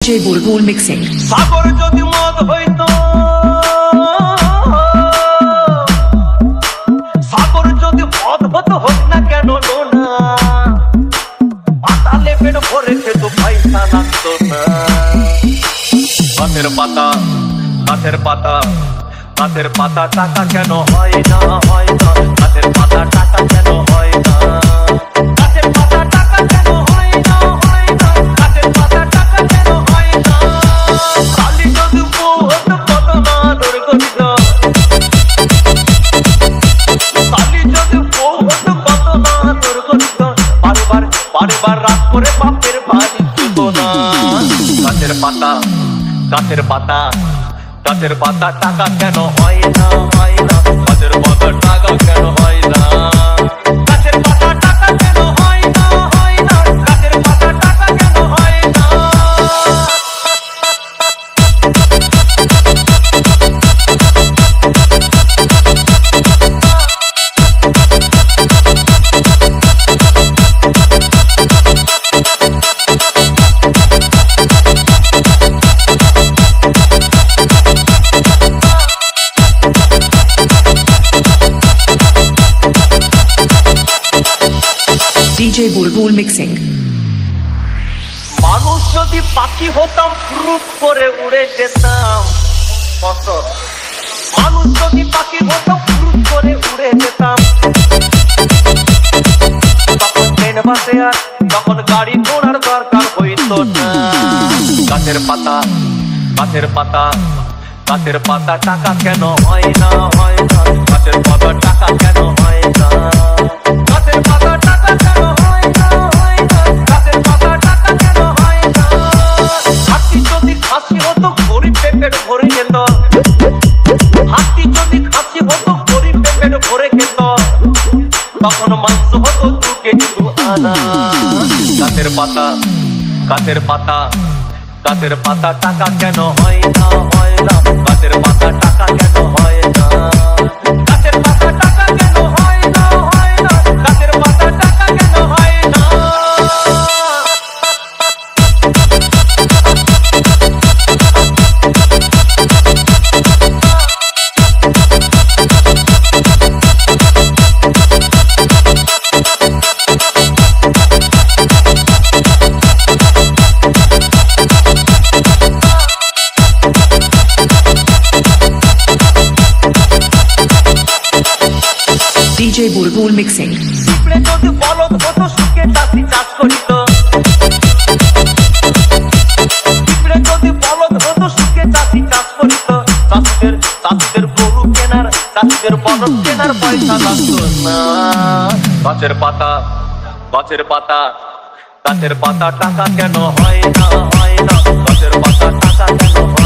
DJ Bulbul mixing. সাগর যদি মদ হইতো, সাগর যদি মদ হতো হোক না কেন না, পাতালে পেট ভরে খেতো পয়সা লাগতো না। গাছের পাতা, গাছের পাতা, গাছের পাতা টাকা কেন হয় না, হয় না। গাছের পাতা টাকা কেন হয় না, গাছের পাতা টাকা কেন হয় না, হয় না। গাছের পাতা টাকা কেন হয় না। কালি যদি বউ হতো কত না আদর করিত, কালি যদি বউ হতো কত না আদর করিত। বারবার বারবার রাত করে বাপের বাড়ি যেত না। গাছের পাতা, গাছের পাতা, গাছের পাতা টাকা কেন হয় না, হয় না। গাছের পাতা টাকা কেন হয় না, গাছের পাতা টাকা কেন হয় না, হয় না। গাছের পাতা টাকা কেন হয় না। DJ Bulbul mixing. মানুষ যদি পাখি হতাম ফুরুত করে উড়ে যেতাম, কত মানুষ যদি পাখি হতাম ফুরুত করে উড়ে যেতাম। তখন ট্রেন বাসে আর তখন গাড়ি ঘোড়ার দরকার হইতো না। গাছের পাতা, গাছের পাতা, গাছের পাতা টাকা কেন হয় না, হয় না। গাছের পাতা টাকা কেন হয় না, গাছের পাতা টাকা কেন হয় না, হয় না। গাছের পাতা টাকা কেন হয় না। হাতি যদি খাসি হতো গরিব পেট ভরে যেত, হাতি যদি খাসি হতো গরিব পেট ভরে খেত। তখন মাংস হতো 2 কেজি 2 আনা। গাছের পাতা, গাছের পাতা, গাছের পাতা টাকা কেন হয় না, হয় না। গাছের পাতা টাকা কেন হয় না, গাছের পাতা টাকা কেন হয় না, হয় না। গাছের পাতা টাকা কেন হয় না। DJ Bulbul mixing. পিঁপড়ে যদি বলদ হতো সুখে চাষি চাষ করিত, পিঁপড়ে যদি বলদ হতো সুখে চাষি চাষ করিত। চাষিদের চাষিদের গরু কেনার, চাষিদের বলদ কেনার পয়সা লাগতো না। গাছের পাতা, গাছের পাতা, গাছের পাতা টাকা কেন হয় না, হয় না। গাছের পাতা টাকা কেন হয় না।